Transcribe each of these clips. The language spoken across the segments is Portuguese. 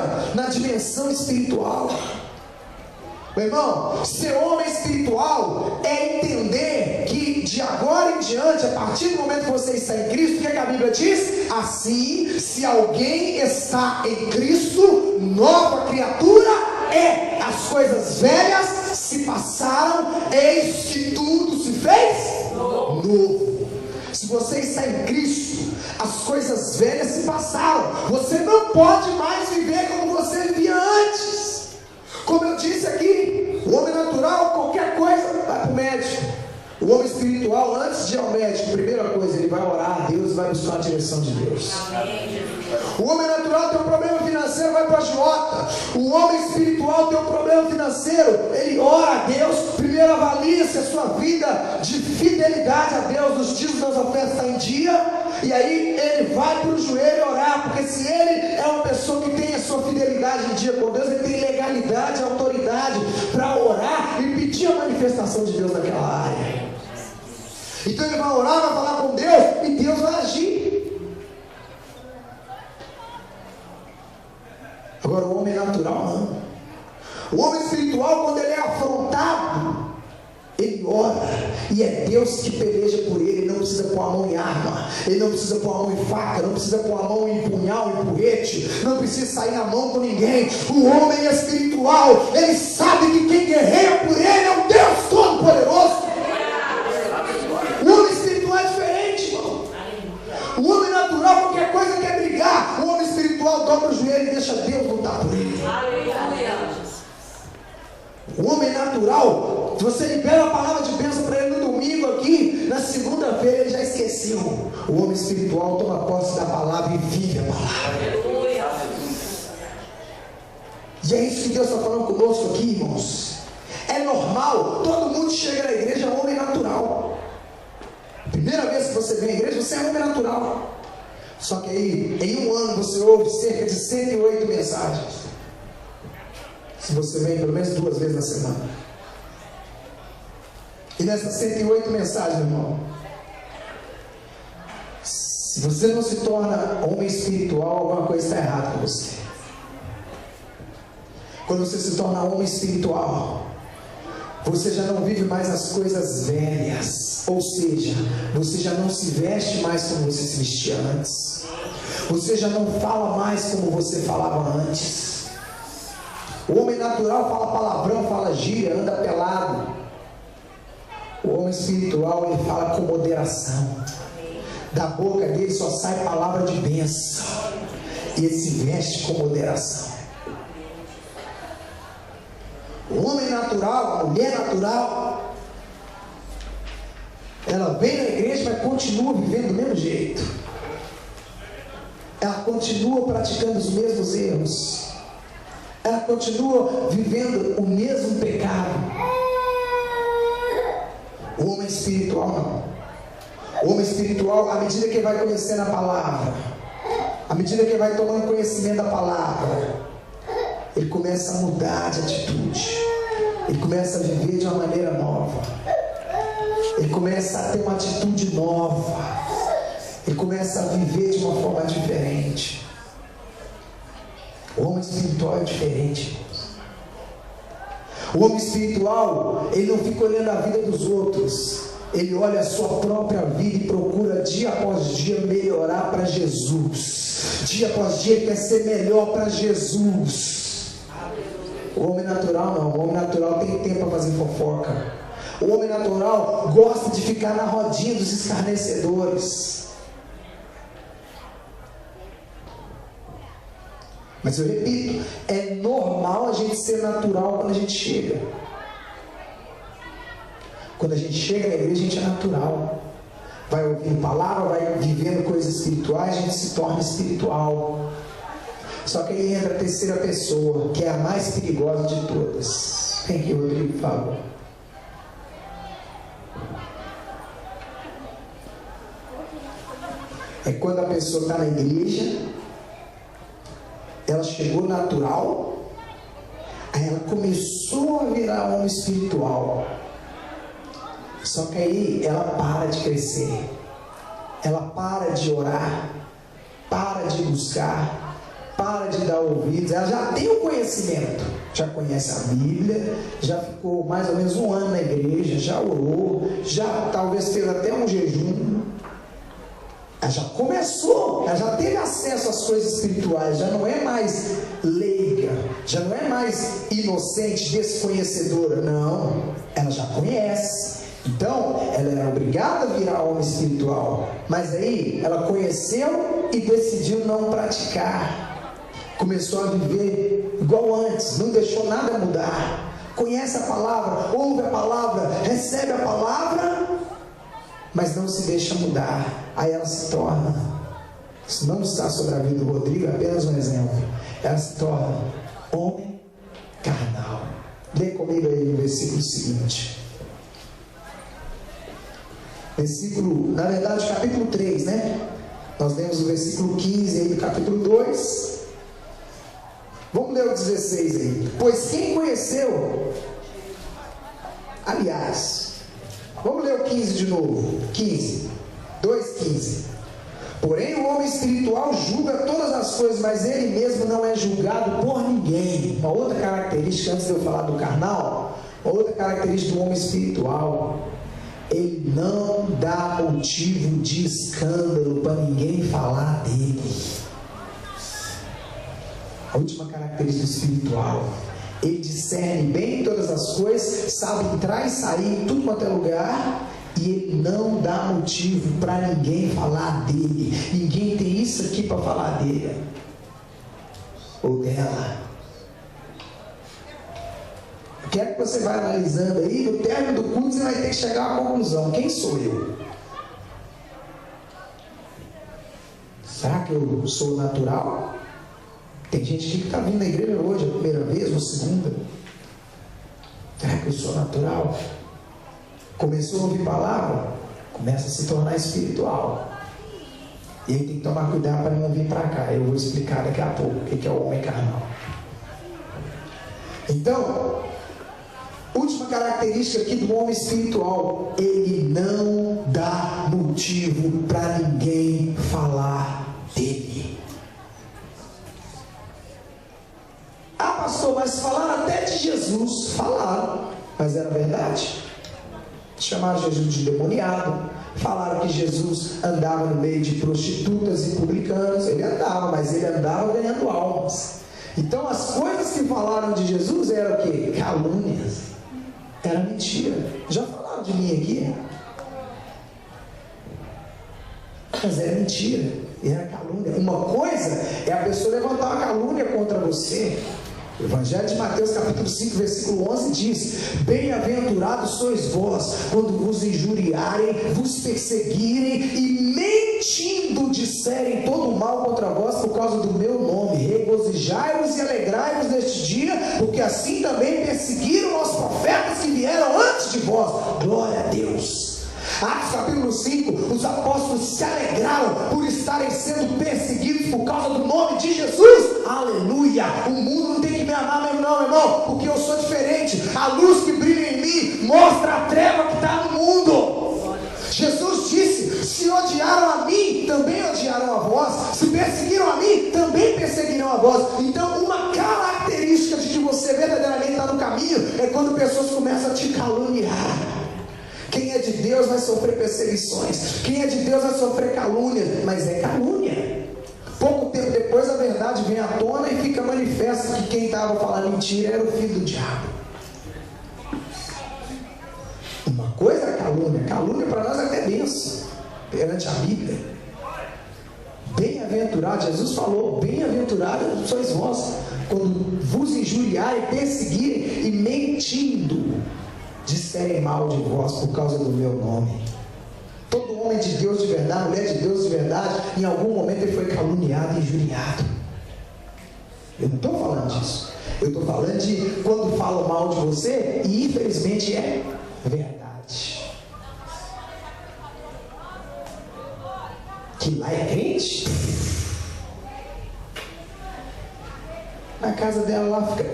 problema na dimensão espiritual. Meu irmão, ser homem espiritual é entender que de agora em diante, a partir do momento que você está em Cristo, o que a Bíblia diz? Assim, se alguém está em Cristo, nova criatura é. As coisas velhas se passaram, eis que tudo se fez novo. Se você está em Cristo, as coisas velhas se passaram. Você não pode mais viver como você vivia antes. Como eu disse aqui, o homem natural, qualquer coisa, vai para o médico. O homem espiritual, antes de ir ao médico, primeira coisa, ele vai orar a Deus e vai buscar a direção de Deus. O homem natural tem um problema financeiro, vai para a agiota. O homem espiritual tem um problema financeiro, ele ora a Deus, primeiro avalia se a sua vida de fidelidade a Deus, nos dias das ofertas está em dia, e aí ele vai para o joelho orar, porque se ele é uma pessoa que tem a sua fidelidade em dia com Deus, ele tem legalidade, autoridade para orar e pedir a manifestação de Deus naquela área. Então ele vai orar, vai falar com Deus, e Deus vai agir. Agora o homem natural não. O homem espiritual, quando ele é afrontado, ele ora, e é Deus que peleja por ele. Ele não precisa pôr a mão em arma, ele não precisa pôr a mão em faca, não precisa pôr a mão em punhal, em porrete, não precisa sair na mão com ninguém. O homem espiritual, ele sabe que quem guerreia por ele é um Deus todo-poderoso. O homem espiritual é diferente, irmão. O homem natural, qualquer coisa quer brigar. O homem espiritual dobra o joelho e deixa Deus lutar por ele. O homem natural, você libera a palavra de bênção para ele no domingo aqui, na segunda-feira ele já esqueceu. O homem espiritual toma posse da palavra e vive a palavra. E é isso que Deus está falando conosco aqui, irmãos. É normal, todo mundo chega na igreja, é homem natural. Primeira vez que você vem à igreja, você é homem natural. Só que aí, em um ano, você ouve cerca de 108 mensagens. Se você vem pelo menos 2 vezes na semana. E nessas 108 mensagens, meu irmão, se você não se torna homem espiritual, alguma coisa está errada com você. Quando você se torna homem espiritual, você já não vive mais as coisas velhas. Ou seja, você já não se veste mais como você se vestia antes. Você já não fala mais como você falava antes. O homem natural fala palavrão, fala gíria, anda pelado. O homem espiritual, ele fala com moderação. Da boca dele só sai palavra de bênção. E ele se veste com moderação. O homem natural, a mulher natural, ela vem na igreja, mas continua vivendo do mesmo jeito. Ela continua praticando os mesmos erros. Ela continua vivendo o mesmo pecado. O homem espiritual não. O homem espiritual, à medida que ele vai conhecendo a palavra, à medida que ele vai tomando conhecimento da palavra, ele começa a mudar de atitude. Ele começa a viver de uma maneira nova. Ele começa a ter uma atitude nova. Ele começa a viver de uma forma diferente. O homem espiritual é diferente. O homem espiritual, ele não fica olhando a vida dos outros. Ele olha a sua própria vida e procura dia após dia melhorar para Jesus. Dia após dia ele quer ser melhor para Jesus. O homem natural não. O homem natural tem tempo para fazer fofoca. O homem natural gosta de ficar na rodinha dos escarnecedores. Mas eu repito, é normal a gente ser natural quando a gente chega. Quando a gente chega na igreja, a gente é natural. Vai ouvindo palavra, vai vivendo coisas espirituais, a gente se torna espiritual. Só que aí entra a terceira pessoa, que é a mais perigosa de todas. Vem aqui, Rodrigo, por favor. É quando a pessoa está na igreja, ela chegou natural, aí ela começou a virar homem espiritual. Só que aí ela para de crescer, ela para de orar, para de buscar, para de dar ouvidos. Ela já tem o conhecimento, já conhece a Bíblia, já ficou mais ou menos 1 ano na igreja, já orou, já talvez fez até um jejum. Ela já começou, ela já teve acesso às coisas espirituais, já não é mais leiga, já não é mais inocente, desconhecedora, não, ela já conhece. Então, ela era obrigada a virar homem espiritual, mas aí ela conheceu e decidiu não praticar, começou a viver igual antes, não deixou nada mudar, conhece a palavra, ouve a palavra, recebe a palavra, mas não se deixa mudar. Aí ela se torna, isso não está sobre a vida do Rodrigo, é apenas um exemplo, ela se torna homem carnal. Lê comigo aí o versículo seguinte. Versículo, na verdade, capítulo 3, né? Nós lemos o versículo 15 aí do capítulo 2. Vamos ler o 16 aí. Pois quem conheceu, aliás, vamos ler o 15 de novo. 15, 2,15. Porém o homem espiritual julga todas as coisas, mas ele mesmo não é julgado por ninguém. Uma outra característica, antes de eu falar do carnal, uma outra característica do homem espiritual: ele não dá motivo de escândalo para ninguém falar dele. A última característica espiritual: ele discerne bem todas as coisas, sabe entrar e sair em tudo quanto é lugar, e ele não dá motivo para ninguém falar dele. Ninguém tem isso aqui para falar dele ou dela. Quero que você vá analisando aí, no término do culto você vai ter que chegar à conclusão: quem sou eu? Será que eu sou natural? Tem gente aqui que está vindo na igreja hoje a primeira vez ou a segunda. Será que eu sou natural? Começou a ouvir palavra, começa a se tornar espiritual. E aí tem que tomar cuidado para não vir para cá. Eu vou explicar daqui a pouco o que é o homem carnal. Então, última característica aqui do homem espiritual: ele não dá motivo para ninguém falar dele. Ah, pastor, mas falaram até de Jesus. Falaram, mas era verdade. Chamaram Jesus de demoniado, falaram que Jesus andava no meio de prostitutas e publicanos. Ele andava, mas ele andava ganhando almas. Então as coisas que falaram de Jesus eram o quê? Calúnias, era mentira. Já falaram de mim aqui, mas era mentira, era calúnia. Uma coisa é a pessoa levantar uma calúnia contra você. O Evangelho de Mateus capítulo 5 versículo 11 diz: bem-aventurados sois vós quando vos injuriarem, vos perseguirem e mentindo disserem todo mal contra vós por causa do meu nome. Regozijai-vos e alegrai-vos neste dia, porque assim também perseguiram os profetas que vieram antes de vós. Glória a Deus. Atos capítulo 5, os apóstolos se alegraram por estarem sendo perseguidos por causa do nome de Jesus. Aleluia! O mundo não tem que me amar mesmo não, irmão, porque eu sou diferente. A luz que brilha em mim mostra a treva que está no mundo. Jesus disse: se odiaram a mim, também odiaram a vós. Se perseguiram a mim, também perseguirão a vós. Então, uma característica de que você verdadeiramente está no caminho é quando pessoas começam a te caluniar. Quem é de Deus vai sofrer perseguições. Quem é de Deus vai sofrer calúnias. Mas é calúnia. Pouco tempo depois a verdade vem à tona e fica manifesto que quem estava falando mentira era o filho do diabo. Uma coisa é calúnia. Calúnia para nós é até bênção perante a Bíblia. Bem-aventurado, Jesus falou: bem-aventurados sois vós quando vos injuriarem, perseguirem e mentindo disserem mal de vós por causa do meu nome. Todo homem de Deus de verdade, mulher de Deus de verdade, em algum momento ele foi caluniado e injuriado. Eu não estou falando disso. Eu estou falando de quando falam mal de você, e infelizmente é verdade. Que lá é crente? Na casa dela lá fica...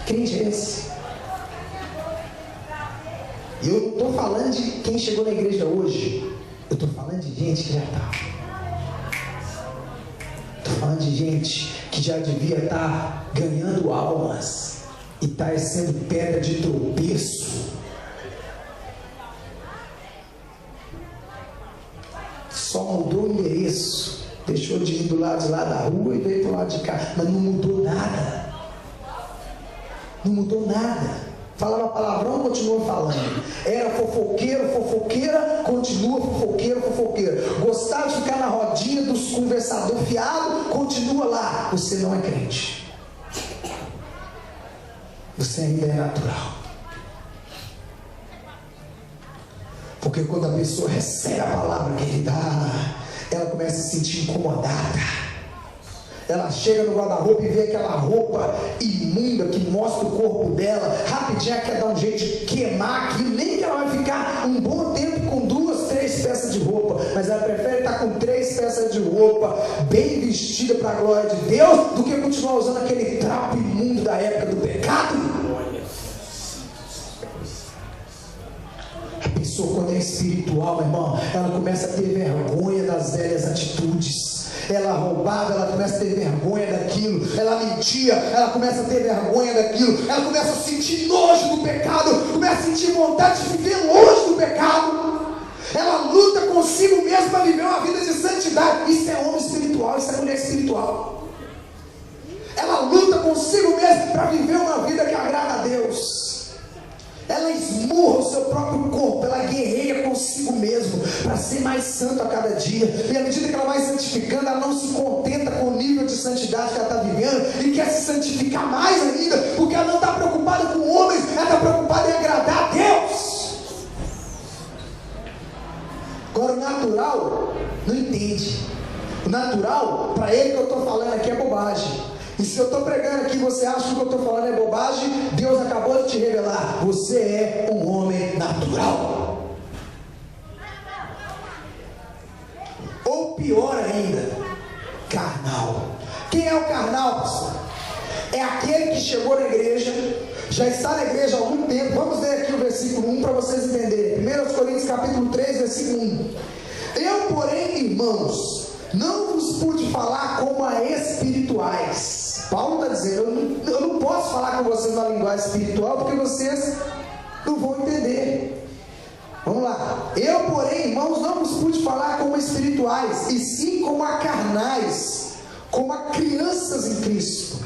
Crente é esse? estou falando de quem chegou na igreja hoje. Eu estou falando de gente que já está. Estou falando de gente que já devia estar ganhando almas e está sendo pedra de tropeço. Só mudou o endereço. Deixou de ir do lado de lá da rua e veio para o lado de cá. Mas não mudou nada. Não mudou nada. Falava palavrão, continua falando. Era fofoqueiro, fofoqueira, continua fofoqueiro, fofoqueira. Gostava de ficar na rodinha dos conversadores fiados, continua lá. Você não é crente. Você ainda é natural. Porque quando a pessoa recebe a palavra que ele dá, ela começa a se sentir incomodada. Ela chega no guarda-roupa e vê aquela roupa imunda que mostra o corpo dela. Rapidinho ela quer dar um jeito de queimar aquilo. Nem que ela vai ficar um bom tempo com 2, 3 peças de roupa, mas ela prefere estar com 3 peças de roupa bem vestida para a glória de Deus, do que continuar usando aquele trapo imundo da época do pecado. A pessoa, quando é espiritual, meu irmão, ela começa a ter vergonha das velhas atitudes. Ela roubava, ela começa a ter vergonha daquilo. Ela mentia, ela começa a ter vergonha daquilo. Ela começa a sentir nojo do pecado, começa a sentir vontade de viver longe do pecado. Ela luta consigo mesma para viver uma vida de santidade. Isso é homem espiritual, isso é mulher espiritual. Ela luta consigo mesma para viver uma vida que agrada a Deus. Ela esmurra o seu próprio corpo, ela guerreia consigo mesmo para ser mais santo a cada dia. E à medida que ela vai santificando, ela não se contenta com o nível de santidade que ela está vivendo e quer se santificar mais ainda, porque ela não está preocupada com homens, ela está preocupada em agradar a Deus. Agora o natural não entende. O natural, para ele que eu estou falando aqui é bobagem. E se eu estou pregando aqui, você acha que o que eu estou falando é bobagem, Deus acabou de te revelar. Você é um homem natural. Ou pior ainda, carnal. Quem é o carnal, pastor? É aquele que chegou na igreja, já está na igreja há algum tempo. Vamos ler aqui o versículo 1 para vocês entenderem. 1 Coríntios capítulo 3, versículo 1. Eu, porém, irmãos, não vos pude falar como a espirituais. Paulo está dizendo, eu não posso falar com vocês na linguagem espiritual, porque vocês não vão entender. Vamos lá. Eu, porém, irmãos, não vos pude falar como espirituais, e sim como a carnais, como a crianças em Cristo.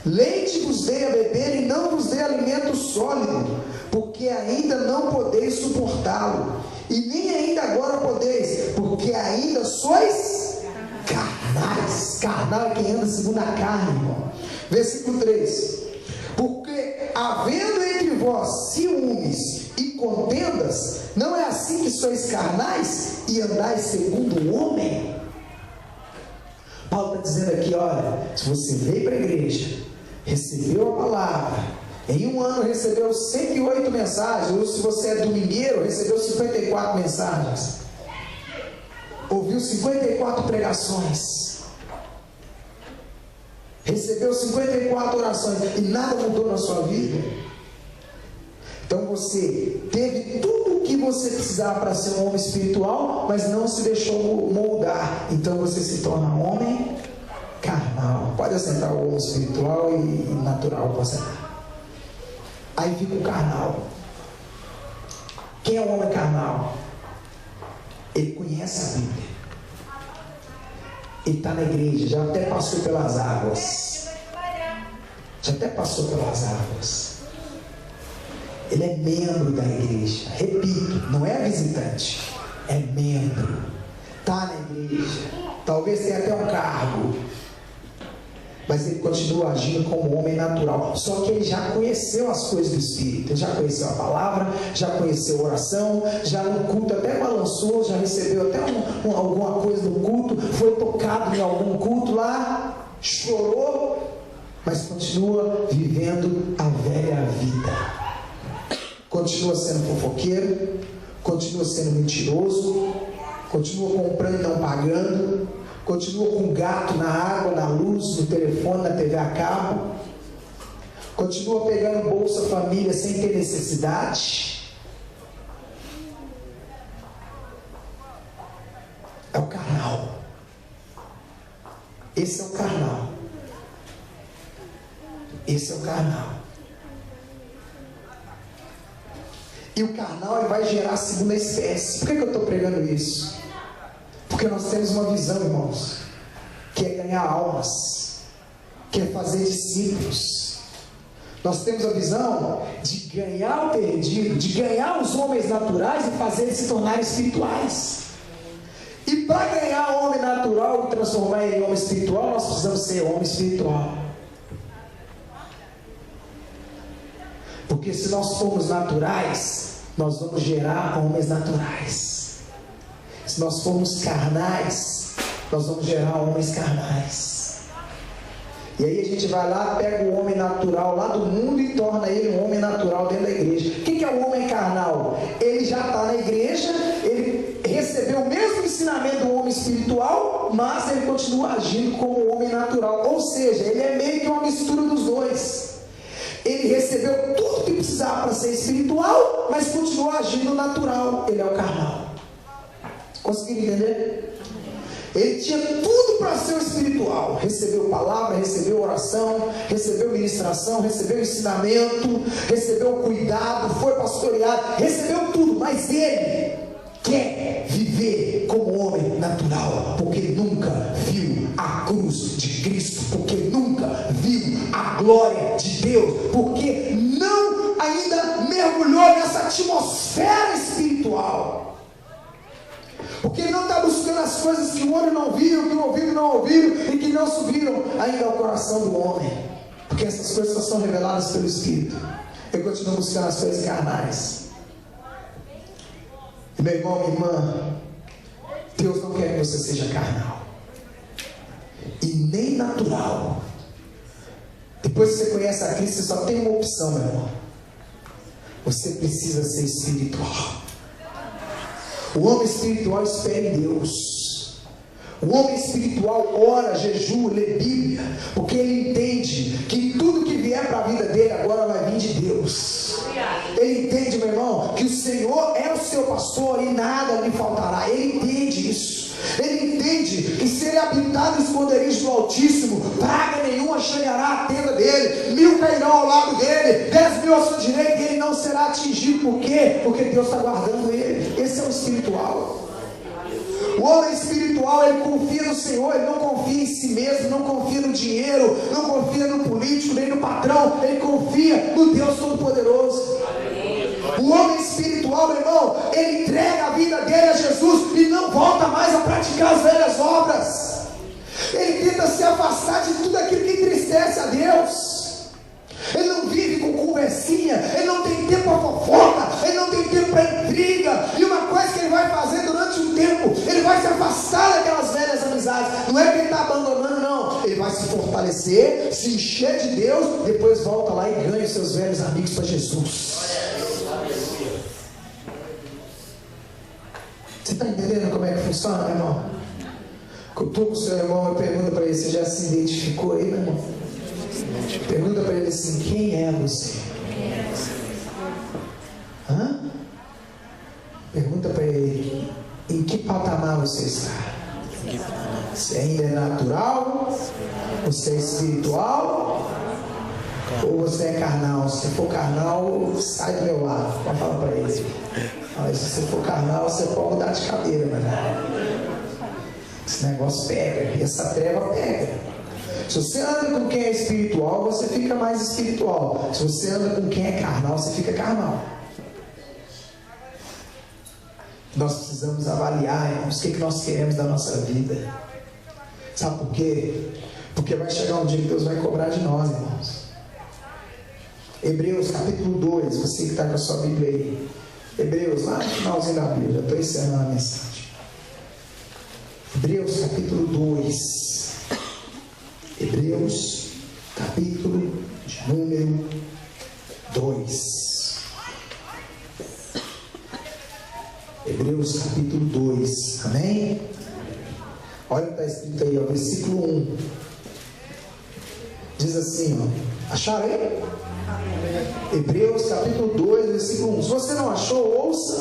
Leite vos dei a beber e não vos dei alimento sólido, porque ainda não podeis suportá-lo, e nem ainda agora podeis, porque ainda sois carnais. Carnal é quem anda segundo a carne, irmão. Versículo 3. Porque havendo entre vós ciúmes e contendas, não é assim que sois carnais e andais segundo o homem? Paulo está dizendo aqui, olha, se você veio para a igreja, recebeu a palavra, em um ano recebeu 108 mensagens, ou se você é domingueiro, recebeu 54 mensagens, ouviu 54 pregações, recebeu 54 orações e nada mudou na sua vida. Então você teve tudo o que você precisava para ser um homem espiritual, mas não se deixou moldar. Então você se torna homem carnal. Pode assentar o homem espiritual e natural, pode assentar. Aí fica o carnal. Quem é o homem carnal? Ele conhece a Bíblia. Ele está na igreja, já até passou pelas águas. Já até passou pelas águas. Ele é membro da igreja. Repito, não é visitante, é membro. Está na igreja. Talvez tenha até um cargo, mas ele continua agindo como homem natural. Só que ele já conheceu as coisas do Espírito. Ele já conheceu a palavra, já conheceu a oração, já no culto até balançou, já recebeu até alguma coisa do culto, foi tocado em algum culto lá, chorou, mas continua vivendo a velha vida. Continua sendo fofoqueiro, continua sendo mentiroso, continua comprando e não pagando, continua com gato na água, na luz, no telefone, na TV a cabo, continua pegando Bolsa Família sem ter necessidade, É o carnal. Esse é o carnal. Esse é o carnal. E o carnal ele vai gerar a segunda espécie. Por que eu estou pregando isso? Porque nós temos uma visão, irmãos, que é ganhar almas, que é fazer discípulos. Nós temos a visão de ganhar o perdido, de ganhar os homens naturais e fazer eles se tornarem espirituais. E para ganhar o homem natural e transformar ele em homem espiritual, nós precisamos ser homem espiritual. Porque se nós formos naturais, nós vamos gerar homens naturais. Se nós formos carnais, nós vamos gerar homens carnais. E aí a gente vai lá, pega o homem natural lá do mundo e torna ele um homem natural dentro da igreja. O que é o homem carnal? Ele já está na igreja, ele recebeu o mesmo ensinamento do homem espiritual, mas ele continua agindo como um homem natural. Ou seja, ele é meio que uma mistura dos dois. Ele recebeu tudo que precisava para ser espiritual, mas continua agindo natural. Ele é o carnal. Conseguiram entender? Ele tinha tudo para ser o espiritual. Recebeu palavra, recebeu oração, recebeu ministração, recebeu ensinamento, recebeu cuidado, foi pastoreado, recebeu tudo, mas ele quer viver como homem natural, porque nunca viu a cruz de Cristo, porque nunca viu a glória de Deus, porque não ainda mergulhou nessa atmosfera espiritual. Porque ele não está buscando as coisas que o olho não viu, que o ouvido não ouviu e que não subiram ainda ao coração do homem. Porque essas coisas só são reveladas pelo Espírito. Eu continuo buscando as coisas carnais. E meu irmão, minha irmã, Deus não quer que você seja carnal e nem natural. Depois que você conhece a Cristo, você só tem uma opção, meu irmão. Você precisa ser espiritual. O homem espiritual espera em Deus. O homem espiritual ora, jejua, lê Bíblia, porque ele entende que tudo que vier para a vida dele agora vai vir de Deus. Ele entende, meu irmão, que o Senhor é o seu pastor e nada lhe faltará. Ele entende isso. Ele entende que se ele habitar no esconderijo do Altíssimo, praga nenhuma chegará à tenda dele, 1000 cairão ao lado dele, 10.000 à sua direita, e ele não será atingido. Por quê? Porque Deus está guardando ele. Esse é o espiritual. O homem espiritual, ele confia no Senhor, ele não confia em si mesmo, não confia no dinheiro, não confia no político, nem no patrão, ele confia no Deus Todo-Poderoso. O homem espiritual, meu irmão, ele entrega a vida dele a Jesus e não volta mais a praticar as velhas obras. Ele tenta se afastar de tudo aquilo que entristece a Deus. Ele não vive com conversinha, ele não tem tempo para fofoca, ele não tem tempo para intriga. E uma coisa que ele vai fazer durante um tempo, ele vai se afastar daquelas velhas amizades. Não é que ele está abandonando, não. Ele vai se fortalecer, se encher de Deus, depois volta lá e ganha os seus velhos amigos para Jesus. Você está entendendo como é que funciona, meu irmão? Cutuca o seu irmão e pergunta para ele: você já se identificou aí, meu irmão? Pergunta para ele assim: quem é você? Hã? Pergunta para ele: em que patamar você está? Você ainda é natural? Você é espiritual? Ou você é carnal? Se for carnal, sai do meu lado. Pode falar para ele. Mas se você for carnal, você pode mudar de cadeira, meu irmão. Esse negócio pega, e essa treva pega. Se você anda com quem é espiritual, você fica mais espiritual. Se você anda com quem é carnal, você fica carnal. Nós precisamos avaliar, irmãos, o que nós queremos da nossa vida. Sabe por quê? Porque vai chegar um dia que Deus vai cobrar de nós, irmãos. Hebreus capítulo 2, você que está com a sua Bíblia aí. Hebreus, lá no finalzinho da Bíblia, já estou encerrando a mensagem. Hebreus capítulo 2. Hebreus capítulo de número 2. Hebreus capítulo 2. Amém? Olha o que está escrito aí, ó, versículo 1. Diz assim, ó. Acharam aí? Hebreus capítulo 2, versículo 1. Se você não achou, ouça